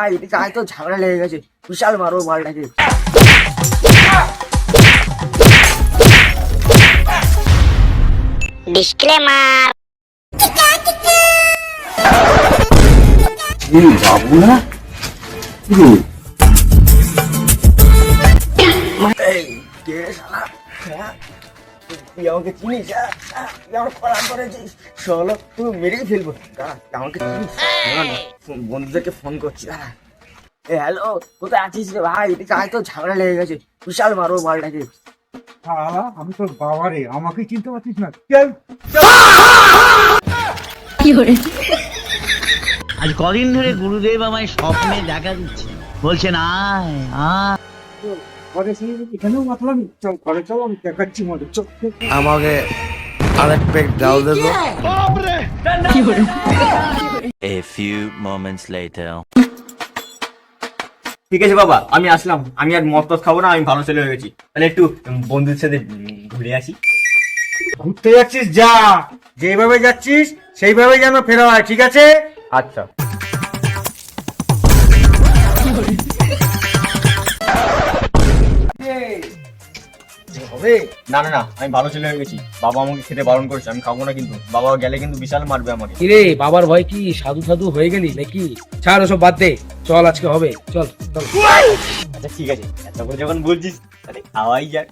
এদিকে আয় তো, ঝামেলা লেগে গেছে, বিশাল মারো মালটাকে। ডিসক্লেমার। বাবু না এই কে শালা? হ্যাঁ? তুই আমাকে চিনিস? তুই আমার খারাপ করেছিস, চলো তুই মেরেই ফেলবো। দাঁড়া, তুই আমাকে চিনিস? দাঁড়া না, বন্ধুদেরকে ফোন করছি, দাঁড়া। এ হ্যালো, কোথায় আছিস রে ভাই? এদিকে আয় তো, ঝামেলা লেগে গেছে, বিশাল মারো মালটাকে। আমি তোর বাবা রে, আমাকে চিনতে পারছিস না? চল আজ কদিন ধরে গুরুদেব আমায় স্বপ্নে দেখা দিচ্ছে, বলছেন আয় আয়। ঘরে এখানেও মাতলাম, চল ঘরে চল, আমি দেখাচ্ছি মনে। চল আমাকে আরেক পেক ডাল দে তো। A few moments later. ঠিক আছে বাবা, আমি আসলাম। আমি আর মদ টদ খাবো না, আমি ভালো ছেলে হয়ে গেছি। তাহলে একটু বন্ধুদের সাথে ঘুরে আসি। ঘুরতে যাচ্ছিস যা, যেভাবে যাচ্ছিস সেইভাবে যেন ফেরা হয়, ঠিক আছে? আচ্ছা। হবে না না না, আমি ভালো ছেলে হয়ে গেছি। বাবা আমাকে খেতে বারণ করেছে, আমি খাবো না কিন্তু। বাবা গেলে কিন্তু বিশাল মারবে আমাকে। কিরে বাবার ভয় কি সাধু সাধু হয়ে গেলি নাকি? ছাড় ওসব বাদ দে, চল আজকে হবে, চল চল। আচ্ছা ঠিক আছে, এত করে যখন বলছিস তাহলে খাওয়াই যাক।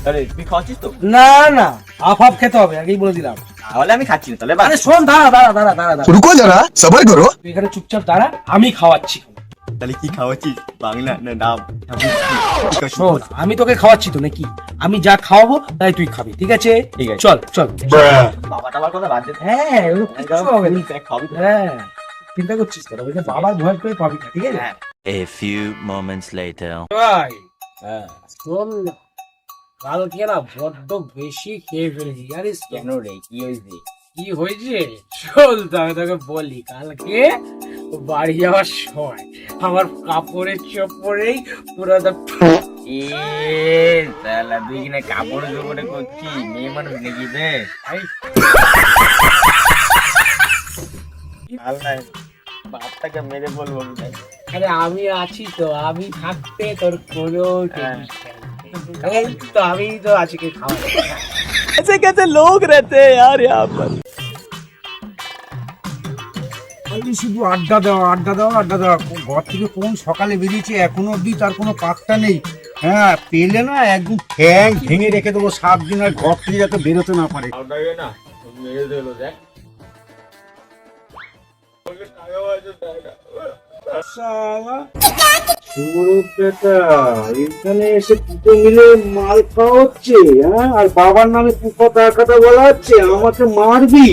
তাহলে তুই খাওয়াচ্ছিস তো? না না, হাফ হাফ খেতে হবে, আগেই বলে দিলাম। তাহলে আমি খাচ্ছি না, তাহলে বাদ। আরে শোন, দাঁড়া দাঁড়া দাঁড়া দাঁড়া দাঁড়া, रुको जरा सबर करो। তুই এখানে চুপচাপ দাঁড়া, আমি খাওয়াচ্ছি। তাহলে কি খাওয়াচ্ছিস, বাংলা না নাম? শোন, আমি তোকে খাওয়াচ্ছি তো নাকি? আমি যা খাওয়াবো তাই তুই খাবি, ঠিক আছে? ঠিক আছে। চল চল। বাবা টাবার কথা বাদ দে। হ্যাঁ, ওগুলো কিচ্ছু হবে না। খাবি তো? হ্যাঁ, চিন্তা করছিস তোরা, ওই যে বাবার ভয় করে পাবি না, ঠিক আছে? A few moments later. ভাই, শোন না, কালকে না বড্ড বেশি খেয়ে ফেলেছি, জানিস তো? কেন রে, কি হয়েছে? কি হয়েছে চল আমি তোকে বলি। কালকে বাড়ি যাওয়ার সময় আমার কাপড়ের চোপড়েই পুরো এ শালা, তুই কিনা কাপড় চোপড়ে করছিস? মেয়ে মানুষ নাকি রে? বাপটাকে মেরে বলবো না। আরে আমি আছি তো, আমি থাকতে তোর কোনো টেনশন নেই। এই তো আমি তো আজকে খাওয়া कैसे कैसे लोग रहते हैं यार यहाँ पर। খালি শুধু আড্ডা দেওয়া আড্ডা দেওয়া আড্ডা দেওয়া। ঘর থেকে কোন সকালে বেরিয়েছে, এখনো অব্দি তার কোনো পাত্তা নেই। হ্যাঁ, পেলে না একদম ঠ্যাং ভেঙে রেখে দেবো 7 দিন, আর ঘর থেকে যাতে বেরোতে না পারে। না মেরে দিল, দেখ। শালা সুরত বেটা, এখানে এসে দুটো মিলে মাল খাওয়া হচ্ছে, হ্যাঁ? আর বাবার নামে কথা কথা বলা হচ্ছে, আমাকে মারবি?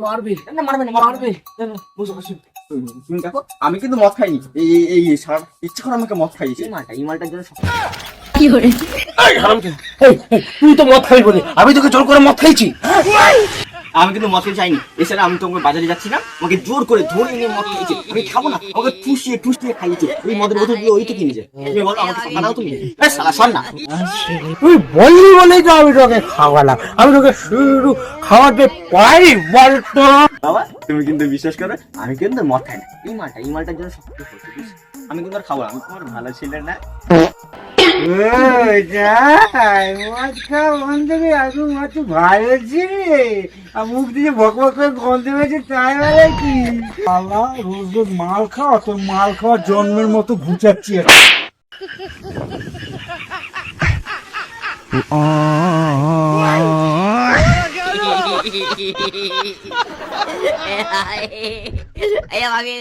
মারবে না, মারবে না, মারবে। তুমি দেখো, আমি কিন্তু মদ খাইনি। এই সারা ইচ্ছে করে আমাকে মদ খাইয়েছে। এই মালটার জন্য তুই তো মদ খাবি বলে আমি তোকে জোর করে মদ খাইছি? আমি কিন্তু মদ খেয়ে চাইনি। এছাড়া আমি তোমাকে বাজারে যাচ্ছিলাম, আমাকে জোর করে ধরে নিয়ে মদ খেয়েছে। আমি খাবো না, আমাকে ঠুসিয়ে ঠুসিয়ে খাইয়েছে। এই মদের বোতল গুলো ওই তো কিনেছে। তুমি বলো আমাকে টাকা দাও তুমি। শালা শোন না, তুই বললি বলেই তো আমি তোকে খাওয়ালাম। আমি তোকে শুরু খাওয়াতে পারি বলতো? বাবা তুমি কিন্তু বিশ্বাস করো, আমি কিন্তু মদ খাই না। এই মালটার জন্য সব কিছু করছি, বুঝছো? আমি কিন্তু আর খাবো না, আমি তোমার ভালো ছেলে না। ভালো ছিল, মুখ দিয়ে ভক ভক করে গন্ধ পেয়েছে, তাই বলে কি? আল্লাহ, রোজ রোজ মাল খাওয়া, তোর মাল খাওয়ার জন্মের মতো ঘুচাচ্ছি। আমাকে